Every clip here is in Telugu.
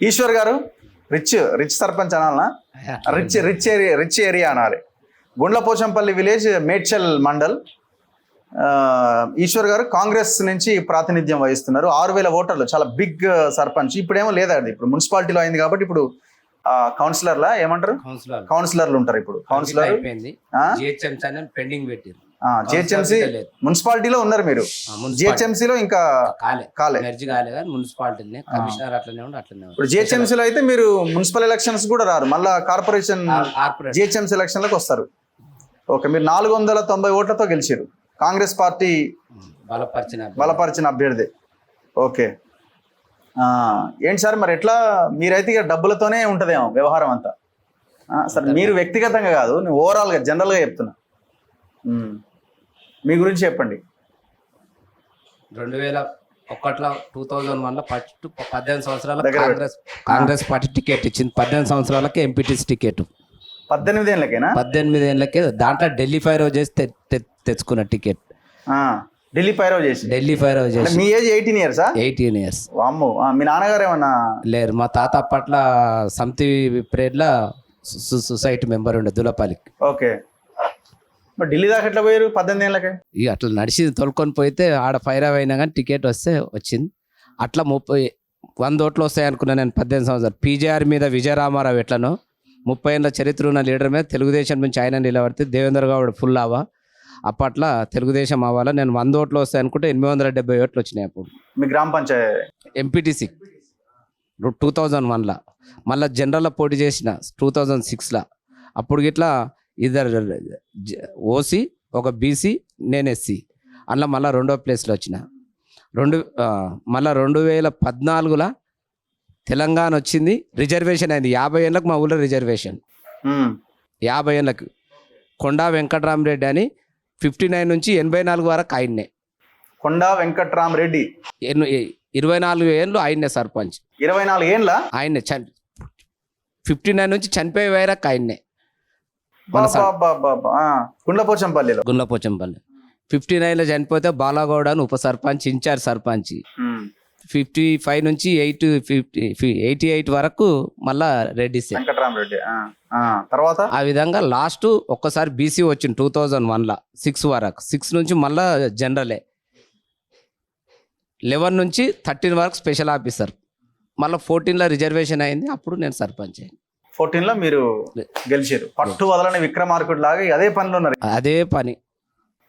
ఈశ్వర్ గారు రిచ్ రిచ్ సర్పంచ్ అనాలనా? రిచ్ ఏరియా అనాలి. గుండ్లపోచంపల్లి విలేజ్, మేడ్చల్ మండల్. ఈశ్వర్ గారు కాంగ్రెస్ నుంచి ప్రాతినిధ్యం వహిస్తున్నారు. 6,000 ఓటర్లు, చాలా బిగ్ సర్పంచ్. ఇప్పుడేమో లేదండి, ఇప్పుడు మున్సిపాలిటీలో అయింది కాబట్టి ఇప్పుడు కౌన్సిలర్లా ఏమంటారు, కౌన్సిలర్లు ఉంటారు ఇప్పుడు. కౌన్సిలర్ జిహెచ్ఎంసీ మున్సిపాలిటీలో ఉన్నారు మీరు, జిహెచ్ఎంసీలో ఇంకా కాలే. ఇప్పుడు జిహెచ్ఎంసీలో అయితే మీరు మున్సిపల్ ఎలక్షన్స్ కూడా రారు, మళ్ళా కార్పొరేషన్ జిహెచ్ఎంసీ ఎలక్షన్లకు వస్తారు. ఓకే, మీరు 490 ఓట్లతో గెలిచారు. కాంగ్రెస్ పార్టీ బలపరిచిన అభ్యర్థి. ఓకే, ఏంటి సార్ మరి ఎట్లా? మీరైతే ఇక డబ్బులతోనే ఉంటుందేమో వ్యవహారం అంతా. సార్ మీరు వ్యక్తిగతంగా కాదు, నేను ఓవరాల్గా జనరల్గా చెప్తున్నా. మీ గురించి చెప్పండి. 2001లో ఫస్ట్ 18 సంవత్సరాల కాంగ్రెస్ పార్టీ టికెట్ ఇచ్చింది. 18 సంవత్సరాలకే ఎంపీటీసీ టికెట్. 18 ఏళ్ళకేనా? 18 ఏళ్ళకే. దాంట్లో ఢిల్లీ ఫైర్ చేసి తెచ్చుకున్న టికెట్. ఢిల్లీ ఫైరవ్ చేసి. మీ ఏజ్ 18 ఇయర్స్? 18 ఇయర్స్. వామ్మో. మీ నాన్నగారు ఏమన్నా లేరు. మా తాత అప్పట్లో సమితి పీరియడ్ లా సొసైటీ మెంబర్ ఉండే దులపాలికి. ఓకే, మరి ఢిల్లీ దాకా ఎట్లా పోయారు 18 ఏళ్ళకే? ఇక అట్లా నడిచి తోలుకొని పోయితే ఆడ ఫైర్ అయినా కానీ టికెట్ వస్తే వచ్చింది. అట్లా 100 ఓట్లు వస్తాయి అనుకున్నా నేను. 18 సంవత్సరాలు పీజేఆర్ మీద విజయరామారావు ఎట్లనో 30 ఏళ్ళ చరిత్ర ఉన్న లీడర్ మీద తెలుగుదేశం నుంచి ఆయన నిలబడితే దేవేంద్ర గౌడ్ ఫుల్ అవ్వ. అప్పట్లో తెలుగుదేశం అవ్వాలా. నేను 100 ఓట్లు వస్తాయి అనుకుంటే 870 ఓట్లు వచ్చినాయి అప్పుడు. మీ గ్రామ పంచాయతీ ఎంపీటీసీ 2001లో. మళ్ళీ జనరల్లో పోటీ చేసిన 2006లో. అప్పుడు గిట్లా ఇద్దరు ఓసీ, ఒక బీసీ, నేను ఎస్సీ. అందులో మళ్ళీ 2వ ప్లేస్లో వచ్చిన. మళ్ళీ 2014లో తెలంగాణ వచ్చింది, రిజర్వేషన్ అయింది. 50 ఏళ్ళకు మా ఊళ్ళో రిజర్వేషన్. 50 ఏళ్ళకు కొండా వెంకటరామరెడ్డి అని 59 నుంచి 84 వరకు ఆయన్నే. కొండా వెంకటరామరెడ్డి 24 ఏళ్ళు ఆయన్నే సర్పంచ్. 24 ఏళ్ళ ఆయన్నే. 59 నుంచి చనిపోయే వరకు ఆయన్నే. గుండ్లపోచంపల్లి 59లో చనిపోతే బాలగౌడ అని ఉప సర్పంచ్, ఇన్ఛార్జ్ సర్పంచ్. 55 నుంచి 88 వరకు మళ్ళా రెడ్డి వెంకటరామరెడ్డి. తర్వాత ఆ విధంగా లాస్ట్ ఒక్కసారి బీసీ వచ్చింది 2001లో 6 వరకు. 6 నుంచి మళ్ళా జనరలే. 11 నుంచి 13 వరకు స్పెషల్ ఆఫీసర్. మళ్ళీ 14లో రిజర్వేషన్ అయింది. అప్పుడు నేను సర్పంచ్ అయ్యాను. 14లో మీరు గెలిచారు. పట్టు వదలని విక్రమార్కుడు లాగా అదే పనిలో ఉన్నారు. అదే పని.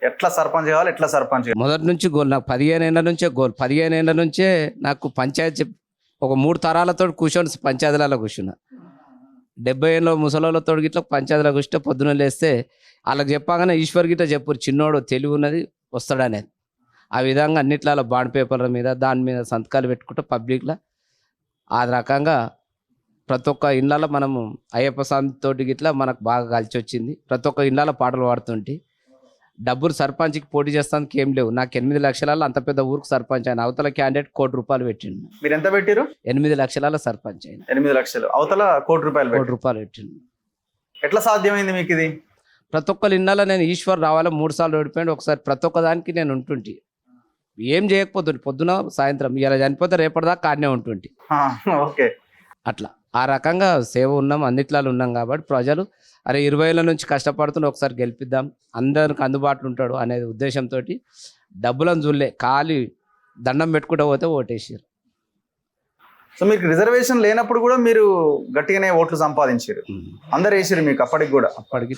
ఎట్లా సర్పంచ్ కావాలి, ఎట్లా సర్పంచ్ మొదటి నుంచి గోల్. నాకు 15 ఏళ్ళ నుంచే గోల్. 15 ఏళ్ళ నుంచే నాకు పంచాయతీ ఒక 3 తరాలతో కూర్చొని పంచాయతీలలో కూర్చున్నా. 70 ఏళ్ళ ముసలోళ్ళతో గిట్లా పంచాయతీలో కూర్చుంటే పొద్దున లేస్తే వాళ్ళకి చెప్పగానే ఈశ్వర్ గిట్లా చెప్పారు, చిన్నోడు తెలివి ఉన్నది వస్తాడనేది. ఆ విధంగా అన్నిట్లలో బాండ్ పేపర్ల మీద దాని మీద సంతకాలు పెట్టుకుంటే పబ్లిక్లో ఆ రకంగా ప్రతి ఒక్క ఇళ్ళలో మనము అయ్యప్ప స్వామి తోటి గిట్లా మనకు బాగా కలిసి వచ్చింది. ప్రతి ఒక్క ఇళ్ళలో పాటలు పాడుతుంటే డబ్బులు సర్పంచ్కి పోటీ చేస్తానికి ఏం లేవు. నాకు 8 లక్షలలో అంత పెద్ద ఊరికి సర్పంచ్ అయిన. అవతల క్యాండిడేట్ ₹1 కోటి పెట్టిండు. మీరు ఎంత పెట్టారు? 8 లక్షలలో సర్పంచ్ అయిన. 8 లక్షలు, అవతల ₹1 కోటి పెట్టిండు. ఎట్లా సాధ్యమైంది మీకు ఇది? ప్రతి ఒక్కరి ఇళ్ళలో నేను ఈశ్వర్ రావాలా 3 సార్లు ఓడిపోయాడు. ఒకసారి ప్రతి ఒక్క దానికి నేను ఉంటుంటి. ఏం చేయకపోతుంటే పొద్దున సాయంత్రం. ఇలా చనిపోతే రేపటిదాకా కాడనే ఉంటుంటి. ఓకే, అట్లా ఆ రకంగా సేవ ఉన్నాం, అన్నిట్లలో ఉన్నాం. కాబట్టి ప్రజలు అరే 20 ఏళ్ళ నుంచి కష్టపడుతుంటే ఒకసారి గెలిపిద్దాం, అందరికి అందుబాటులో ఉంటాడు అనే ఉద్దేశంతో డబ్బులను చూడలే, ఖాళీ దండం పెట్టుకుంటూ పోతే ఓటేసారు. సో మీకు రిజర్వేషన్ లేనప్పుడు కూడా మీరు గట్టిగానే ఓట్లు సంపాదించారు, అందరు వేసారు మీకు అప్పటికి కూడా? అప్పటికి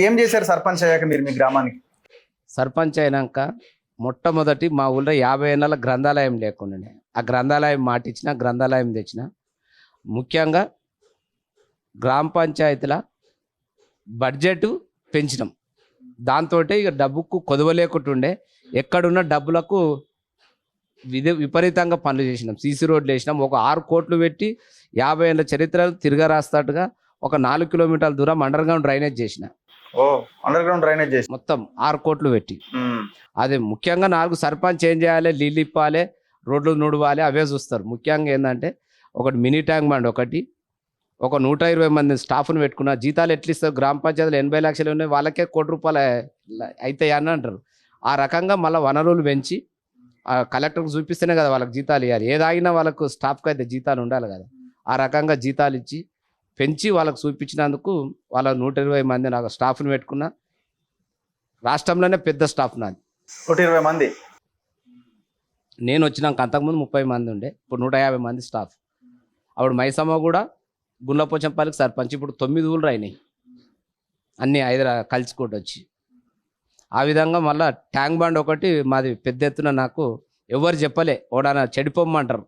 ఏం చేశారు సర్పంచ్ అయ్యాక మీరు మీ గ్రామానికి? సర్పంచ్ అయినాక మొట్టమొదటి మా ఊళ్ళో 50 ఏళ్ళ గ్రంథాలయం లేకుండా ఆ గ్రంథాలయం మాటిచ్చిన, గ్రంథాలయం తెచ్చిన. ముఖ్యంగా గ్రామ పంచాయతీల బడ్జెట్ పెంచినాం. దాంతో ఇక డబ్బుకు కొదవలేకుంటుండే. ఎక్కడున్న డబ్బులకు విపరీతంగా పనులు చేసినాం. సీసీ రోడ్లు వేసినాం. ఒక 6 కోట్లు పెట్టి 50 ఏళ్ళ చరిత్ర తిరగరాస్తట్టుగా ఒక 4 కిలోమీటర్ల దూరం అండర్ గ్రౌండ్ డ్రైనేజ్ చేసిన. మొత్తం 6 కోట్లు పెట్టి. అదే ముఖ్యంగా 4 సర్పంచ్ ఏం చేయాలి, నీళ్ళు ఇప్పాలి, రోడ్లు నుడవాలి, అవే చూస్తారు. ముఖ్యంగా ఏంటంటే ఒకటి మినీ ట్యాంక్ బండ్, ఒకటి ఒక 120 మంది స్టాఫ్ను పెట్టుకున్న. జీతాలు ఎట్లా ఇస్తారు? గ్రామ పంచాయతీలు 80 లక్షలు ఉన్నాయి, వాళ్ళకే ₹1 అవుతాయి అని అంటారు. ఆ రకంగా మళ్ళీ వనరులు పెంచి కలెక్టర్కి చూపిస్తేనే కదా వాళ్ళకి జీతాలు ఇవ్వాలి. ఏదాగినా వాళ్ళకు స్టాఫ్కి అయితే జీతాలు ఉండాలి కదా. ఆ రకంగా జీతాలు ఇచ్చి పెంచి వాళ్ళకు చూపించినందుకు వాళ్ళ 120 మంది నాకు స్టాఫ్ని పెట్టుకున్నా. రాష్ట్రంలోనే పెద్ద స్టాఫ్ నాది. 120 మంది. నేను వచ్చినాక అంతకుముందు 30 మంది ఉండే, ఇప్పుడు 150 మంది స్టాఫ్. అప్పుడు మైసమ్మ కూడా గుండ్లపోచంపల్లికి సర్పంచ్, ఇప్పుడు 9 ఊళ్ళు అయినాయి అన్నీ కలిసికోటి వచ్చి. ఆ విధంగా మళ్ళీ ట్యాంక్ బండ్ ఒకటి మాది పెద్ద ఎత్తున నాకు ఎవరు చెప్పలే, ఓడాన చెడిపోమ్మంటారు,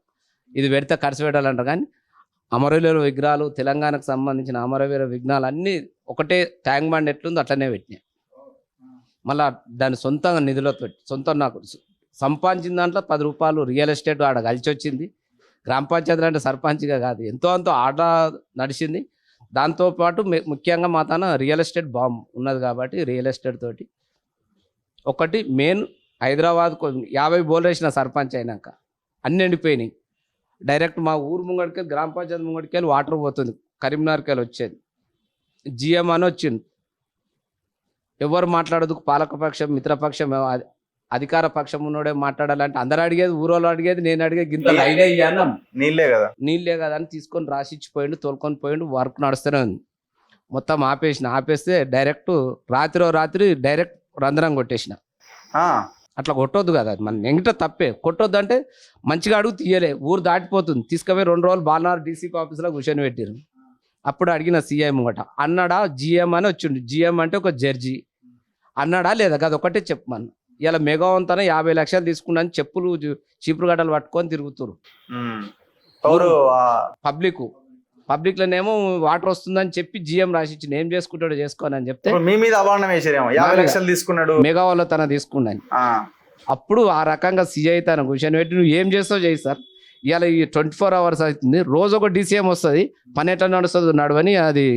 ఇది పెడితే ఖర్చు పెట్టాలంటారు. కానీ అమరవీరుల విగ్రహాలు, తెలంగాణకు సంబంధించిన అమరవీర విగ్రహాలు అన్నీ ఒకటే ట్యాంక్ బండ్ ఎట్లుందో అట్లనే పెట్టినాయి. మళ్ళీ దాని సొంతంగా నిధులతో సొంతం నాకు సంపాదించిన దాంట్లో 10 రూపాయలు రియల్ ఎస్టేట్ ఆడ కలిసి వచ్చింది. గ్రామ పంచాయతీలు అంటే సర్పంచ్గా కాదు, ఎంతో అంతో ఆట నడిచింది. దాంతోపాటు ముఖ్యంగా మా తన రియల్ ఎస్టేట్ బాంబ్ ఉన్నది కాబట్టి రియల్ ఎస్టేట్ తోటి ఒకటి మెయిన్ హైదరాబాద్కు 50 బోర్లు వేసిన సర్పంచ్ అయినాక అన్నీ ఎండిపోయినాయి. డైరెక్ట్ మా ఊరు ముంగడికెళ్ళి గ్రామ పంచాయతీ ముంగడికెళ్ళి వాటర్ పోతుంది, కరీంనగర్కి వెళ్ళి వచ్చేది. జిఎం అని వచ్చింది, ఎవరు మాట్లాడదు, పాలకపక్షం మిత్రపక్షం అధికార పక్షం ఉన్నోడే మాట్లాడాలంటే అందరు అడిగేది, ఊరోళ్ళు అడిగేది, నేను అడిగేది గింత లైన్ అయ్యాను, నీళ్ళే కదా అని తీసుకొని రాసిచ్చిపోయిండు, తోలుకొని పోయిండు. వర్క్ నడుస్తూనే ఉంది. మొత్తం ఆపేస్తే డైరెక్ట్ రాత్రి డైరెక్ట్ రంధ్రం కొట్టేసిన. అట్లా కొట్టొద్దు కదా, మన ఎంగిట తప్పే. కొట్టొద్దు అంటే మంచిగా అడుగు తీయలే, ఊరు దాటిపోతుంది. తీసుకుపోయి 2 రోజులు బాలనార్ డీసీపీ ఆఫీస్లో కూర్చొని పెట్టారు. అప్పుడు అడిగిన సీఎం గట అన్నాడా, జిఎం అని వచ్చిండు. జిఎం అంటే ఒక జడ్జి అన్నాడా లేదా, అది ఒకటే చెప్పమన్నా. ఇలా మెగావంతన 50 లక్షలు తీసుకున్నాను చెప్పులు చీపురు గడ్డలు పట్టుకొని తిరుగుతారు పబ్లిక్లోనేమో వాటర్ వస్తుందని చెప్పి జిఎం రాసిచ్చి ఏం చేసుకుంటాడో చేసుకోనని చెప్తే మీ మీద అవార్డు వేసారేమో, 50 లక్షలు తీసుకున్నాడు మెగావాలో తన తీసుకున్నాను. అప్పుడు ఆ రకంగా సిఐ తన కూర్చొని పెట్టి నువ్వు ఏం చేస్తావు చేయి సార్, ఇవాళ ఈ 24 hours అవుతుంది, రోజు ఒక డీసీఎం వస్తుంది, పని ఎట్లా నడుస్తుంది నడవని అది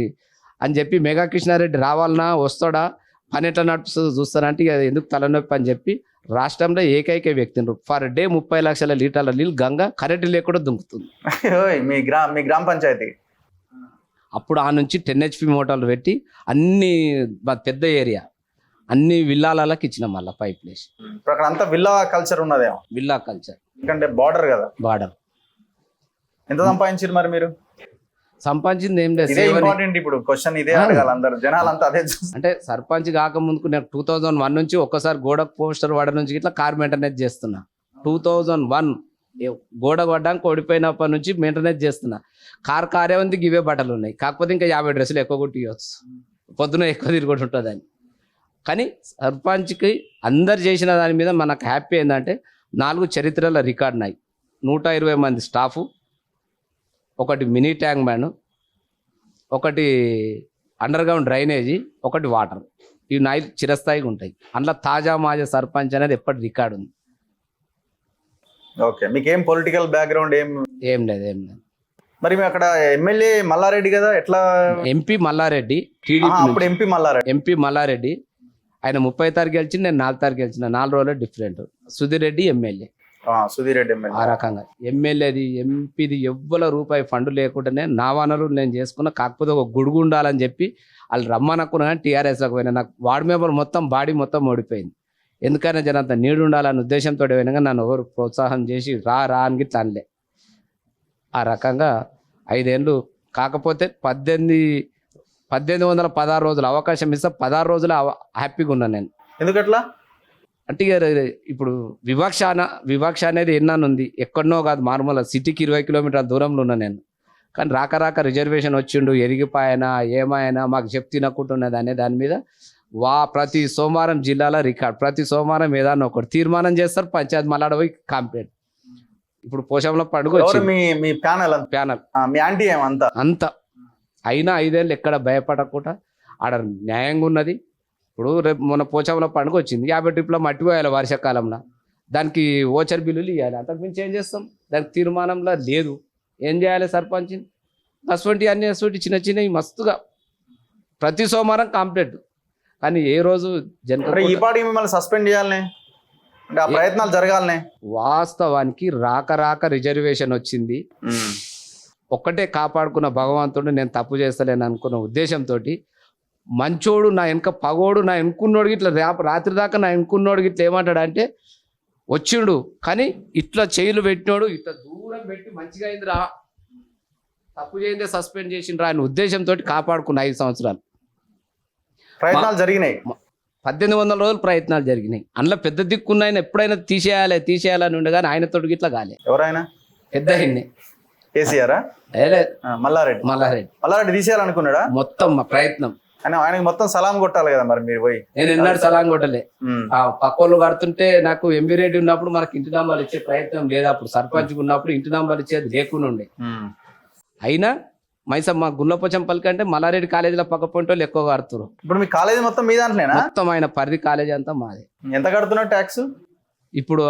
అని చెప్పి మెగా కృష్ణారెడ్డి రావాలన్నా వస్తాడా, పని ఎట్లా నడుపుస్తుంది చూస్తానంటే ఇక ఎందుకు తలనొప్పి అని చెప్పి రాష్ట్రంలో ఏకైక వ్యక్తి ఫర్ డే 30 లక్షల లీటర్ల నీళ్ళు గంగ కరెంటు లేకుండా దుంకుతుంది మీ గ్రామ పంచాయతీ. అప్పుడు ఆ నుంచి 10 HP మోటార్లు పెట్టి అన్ని పెద్ద ఏరియా అన్ని విల్లాలకి ఇచ్చినాం మళ్ళీ పైప్ వేసి. ఇప్పుడు అక్కడ అంతా విల్లా కల్చర్ ఉన్నదేమో. విల్లా కల్చర్ ఎందుకంటే బార్డర్ కదా. బార్డర్. ఎంత సంపాదించారు మరి మీరు? సంపాదించింది ఏం లేదు. ఇంపార్టెంట్ ఇప్పుడు క్వశ్చన్ ఇదే అడగాలి అందరు జనాలంతా అదే. అంటే సర్పంచ్ కాకముందుకు నేను 2001 నుంచి ఒక్కసారి గోడకు పోస్టర్ పడ నుంచి ఇట్లా కార్ మెయింటెనెన్స్ చేస్తున్నా. 2001 గోడ పడ్డానికి ఓడిపోయినప్పటి నుంచి మెయింటెనెన్స్ చేస్తున్నా. కారే ఉంది, ఇవే బట్టలు ఉన్నాయి. కాకపోతే ఇంకా 50 డ్రెస్సులు ఎక్కువ కొట్టియచ్చు, పొద్దున ఎక్కువ తిరుగుతూ ఉంటుందని. కానీ సర్పంచ్కి అందరు చేసిన దాని మీద మనకు హ్యాపీ ఏంటంటే 4 చరిత్రల రికార్డు ఉన్నాయి. 120 మంది స్టాఫు, ఒకటి మినీ ట్యాంక్ మ్యాన్, ఒకటి అండర్ గ్రౌండ్ డ్రైనేజీ, ఒకటి వాటర్. ఈ 4 చిరస్థాయిగా ఉంటాయి. అందులో తాజా మాజా సర్పంచ్ అనేది ఎప్పటి రికార్డు ఉంది. ఓకే, మీకేం పొలిటికల్ బ్యాక్గ్రౌండ్ ఏం లేదు. మరి అక్కడ ఎమ్మెల్యే మల్లారెడ్డి కదా, ఎట్లా? ఎంపీ మల్లారెడ్డి, టీడీపీ. అప్పుడు ఎంపీ మల్లారెడ్డి ఆయన 30 తారీఖు గెలిచింది, నేను 4 తారీఖు గెలిచిన. 4 రోజులు డిఫరెంట్. సుధీర్ రెడ్డి ఎమ్మెల్యే. ఆ రకంగా ఎమ్మెల్యేది ఎంపీది ఎవ్వల రూపాయి ఫండ్ లేకుండానే నా వనరులు నేను చేసుకున్నా. కాకపోతే ఒక గుడుగు ఉండాలని చెప్పి వాళ్ళు రమ్మనుకున్నా కానీ టీఆర్ఎస్లోకి పోయినా. నాకు వార్డు మెంబర్ మొత్తం బాడీ మొత్తం ఓడిపోయింది. ఎందుకైనా జనంత నీడు ఉండాలన్న ఉద్దేశంతో పోయినా నన్ను ఎవరు ప్రోత్సాహం చేసి రా అని గిట్లా అనలే. ఆ రకంగా 5 ఏళ్ళు. కాకపోతే 1816 రోజులు అవకాశం ఇస్తా, 16 రోజులు హ్యాపీగా ఉన్నాను నేను. ఎందుకట్లా అంటే ఇప్పుడు వివక్ష అనేది ఎన్నానుంది, ఎక్కడనో కాదు, మారుమూల సిటీకి 20 కిలోమీటర్ల దూరంలో ఉన్నా నేను. కానీ రాక రిజర్వేషన్ వచ్చిండు, ఎరిగిపోయినా ఏమైనా మాకు చెప్తే తినకుంటున్నది అనే దాని మీద ప్రతి సోమవారం జిల్లాలో రికార్డ్, ప్రతి సోమవారం ఏదన్నా ఒకటి తీర్మానం చేస్తారు, పంచాయతీ మళ్ళీ పోయి కంప్లైంట్. ఇప్పుడు పోషంలో పండుగ మీ ప్యానల్ అంత అయినా 5 ఏళ్ళు ఎక్కడ భయపడకుండా ఆడ న్యాయంగా ఉన్నది. ఇప్పుడు రేపు మొన్న పోచంలో పండుగ వచ్చింది, 50 ట్రిప్లో మట్టి పోయాలి వర్షాకాలంలో, దానికి ఓచర్ బిల్లులు ఇవ్వాలి. అంతకుమించి ఏం చేస్తాం? దానికి తీర్మానంలో లేదు. ఏం చేయాలి సర్పంచ్? అటువంటి చిన్న మస్తుగా ప్రతి సోమవారం కంప్లీట్. కానీ ఏ రోజు మిమ్మల్ని సస్పెండ్ చేయాలనే ప్రయత్నాలు జరగాలనే. వాస్తవానికి రాక రిజర్వేషన్ వచ్చింది. ఒక్కటే కాపాడుకున్న భగవంతుడు, నేను తప్పు చేస్తలేను అనుకున్న ఉద్దేశంతో మంచోడు నా వెనక పగోడు నా వెనుకున్నోడు ఇట్లా రాత్రి దాకా నా వెనుకున్నోడు ఇట్లా ఏమంటాడు అంటే వచ్చిండు, కానీ ఇట్లా చేయిలు పెట్టినోడు ఇట్లా దూరం పెట్టి మంచిగా అయిందిరా తప్పు చేయందే సస్పెండ్ చేసిండ్రు ఆయన ఉద్దేశంతో కాపాడుకున్న 5 సంవత్సరాలు ప్రయత్నాలు జరిగినాయి. 1800 రోజులు ప్రయత్నాలు జరిగినాయి. అందులో పెద్ద దిక్కున్న ఆయన ఎప్పుడైనా తీసేయాలని ఉండగానే ఆయనతో ఇట్లా కాలే. ఎవరైనా పెద్ద ఆయన్ని కేసీఆర్ మల్లారెడ్డి మల్లారెడ్డి తీసేయాలనుకున్నాడా? మొత్తం మా ప్రయత్నం ఆయనకి మొత్తం సలాం కొట్టాలి కదా మరి మీరు పోయి. నేను ఎన్నాడు సలాం కొట్టలే. ఆ పక్కోళ్ళు కడుతుంటే నాకు ఎంబీ రెడ్డి ఉన్నప్పుడు మనకి ఇంటి నంబర్లు ఇచ్చే ప్రయత్నం లేదు. అప్పుడు సర్పంచ్ ఉన్నప్పుడు ఇంటి నంబర్లు ఇచ్చేది లేకుండా ఉండే. అయినా మైసమ్మ గుల్లపోచంపల్లి కంటే మల్లారెడ్డి కాలేజీలో పక్క పొంటోళ్ళు ఎక్కువ కడుతున్నారు. ఇప్పుడు మీ కాలేజీ మొత్తం మీ దాంట్లోనా? మొత్తం ఆయన పరిధి కాలేజీ అంతా మాది. ఎంత కడుతున్నారు ట్యాక్స్? ఇప్పుడు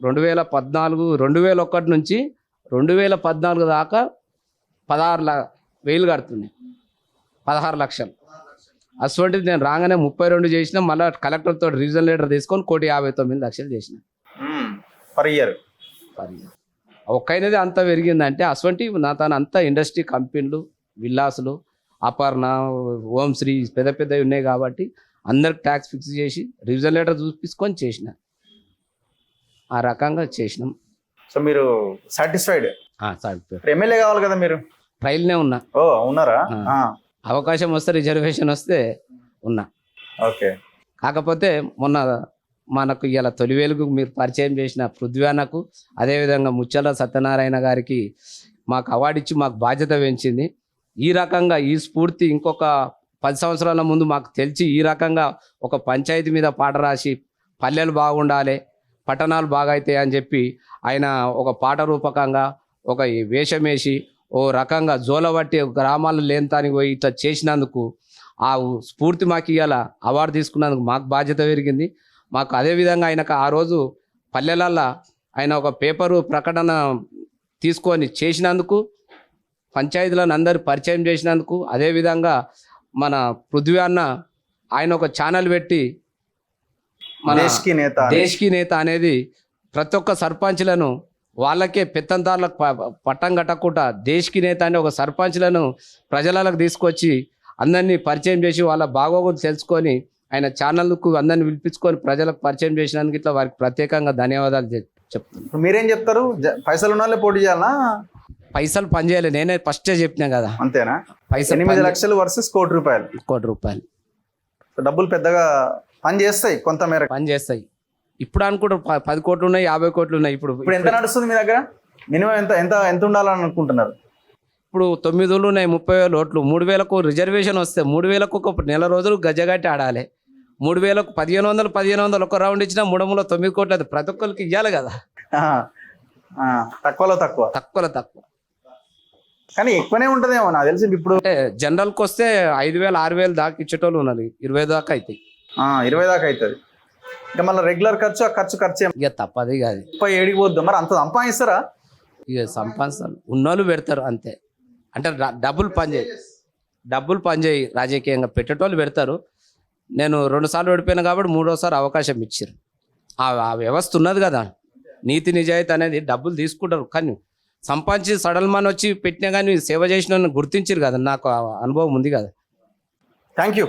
2001 నుంచి 2014 దాకా 16,000 కడుతుంది. 16 లక్షలు. అటువంటిది నేను రాగానే 32 చేసిన. మళ్ళీ కలెక్టర్తో రీజన్ లెటర్ తీసుకొని 1,59,00,000 చేసిన పర్ ఇయర్. ఒక్కైనది అంత పెరిగిందంటే అటువంటి నా తను అంతా ఇండస్ట్రీ కంపెనీలు, విల్లాసులు, అపర్ణ, ఓంశ్రీ పెద్ద పెద్దవి ఉన్నాయి కాబట్టి అందరికి ట్యాక్స్ ఫిక్స్ చేసి రివిజన్ లెటర్ చూపించుకొని చేసిన. ఆ రకంగా చేసినాం. సో మీరు సాటిస్ఫైడ్? ఎమ్మెల్యే కావాలి కదా మీరు? ట్రైల్నే ఉన్నా. ఓ ఉన్నారా? అవకాశం వస్తే రిజర్వేషన్ వస్తే ఉన్నా. ఓకే. కాకపోతే మొన్న మనకు ఇలా తొలి వెలుగు మీరు పరిచయం చేసిన పృథ్వీ అన్నకు, అదేవిధంగా ముచ్చల సత్యనారాయణ గారికి మాకు అవార్డు ఇచ్చి మాకు బాధ్యత పెంచింది. ఈ రకంగా ఈ స్ఫూర్తి ఇంకొక 10 సంవత్సరాల ముందు మాకు తెలిసి ఈ రకంగా ఒక పంచాయతీ మీద పాట రాసి పల్లెలు బాగుండాలి, పట్టణాలు బాగైతాయి అని చెప్పి ఆయన ఒక పాట రూపకంగా ఒక వేషం వేసి ఓ రకంగా జోలబట్టి గ్రామాల్లో లేనితానికి పోయి ఇట్లా చేసినందుకు ఆ స్ఫూర్తి మాకు ఇవాళ అవార్డు తీసుకున్నందుకు మాకు బాధ్యత పెరిగింది. మాకు అదేవిధంగా ఆయనకు ఆ రోజు పల్లెలల్లో ఆయన ఒక పేపరు ప్రకటన తీసుకొని చేసినందుకు, పంచాయతీలను అందరు పరిచయం చేసినందుకు, అదేవిధంగా మన పృథ్వీ అన్న ఆయన ఒక ఛానల్ పెట్టి మన దేశ్కి నేత అనేది ప్రతి ఒక్క సర్పంచ్లను వాళ్ళకే పెత్తందారులకు పట్టం కట్టకుండా దేశ్కి నేత అనే ఒక సర్పంచ్లను ప్రజలకు తీసుకొచ్చి అందరినీ పరిచయం చేసి వాళ్ళ బాగోగులు తెలుసుకొని ఆయన ఛానల్కు అందరిని పిలిపించుకొని ప్రజలకు పరిచయం చేసినందుకు ఇట్లా వారికి ప్రత్యేకంగా ధన్యవాదాలు చెప్తున్నాను. మీరేం చెప్తారు? పైసలు ఉన్న వాళ్ళే పోటీ చేయాలా? పైసలు పనిచేయాలి. నేనే ఫస్టే చెప్పినా కదా. అంతేనా? పైసలు 8 లక్షలు వర్సెస్ ₹1,00,00,000. డబ్బులు పెద్దగా పని చేస్తాయి, కొంతమేర పని చేస్తాయి. ఇప్పుడు అనుకుంటారు 10 కోట్లు ఉన్నాయి, 50 కోట్లు ఉన్నాయి. ఇప్పుడు ఎంత నడుస్తుంది మీ దగ్గర? మినిమం ఎంత ఎంత ఎంత ఉండాలని అనుకుంటున్నారు? ఇప్పుడు 9 ఉన్నాయి, 30,000 ఓట్లు. 3,000కు రిజర్వేషన్ వస్తే 3,000కు ఒక నెల రోజులు గజ్జగట్టి ఆడాలి. 3,000కు 1,500 ఒక రౌండ్ ఇచ్చినా 3,9 కోట్లు. అది ప్రతి ఒక్కరికి ఇవ్వాలి కదా. తక్కువలో తక్కువ కానీ ఎక్కువనే ఉంటదేమో నాకు తెలిసి. ఇప్పుడు అంటే జనరల్కి వస్తే 5,000 6,000 దాకా ఇచ్చేటోళ్ళు ఉన్నారు. 20 దాకా అవుతాయి. 20 దాకా అవుతుంది. ఇంకా మళ్ళీ రెగ్యులర్ ఖర్చు ఇక తప్పది కాదు. 37కి పోద్దు. మరి అంత సంపాదిస్తారా? ఇక సంపాదిస్తారు, ఉన్నోళ్ళు పెడతారు అంతే. అంటే డబ్బులు పనిచేయి రాజకీయంగా పెట్టేటోళ్ళు పెడతారు. నేను 2 సార్లు ఓడిపోయినా కాబట్టి 3వసారి అవకాశం ఇచ్చారు. ఆ వ్యవస్థ ఉన్నది కదా, నీతి నిజాయితీ అనేది. డబ్బులు తీసుకుంటారు కానీ సంపాదించి సడల్మాన్ వచ్చి పెట్టినా కానీ సేవ చేసిన గుర్తించారు కదా. నాకు అనుభవం ఉంది కదా. Thank you.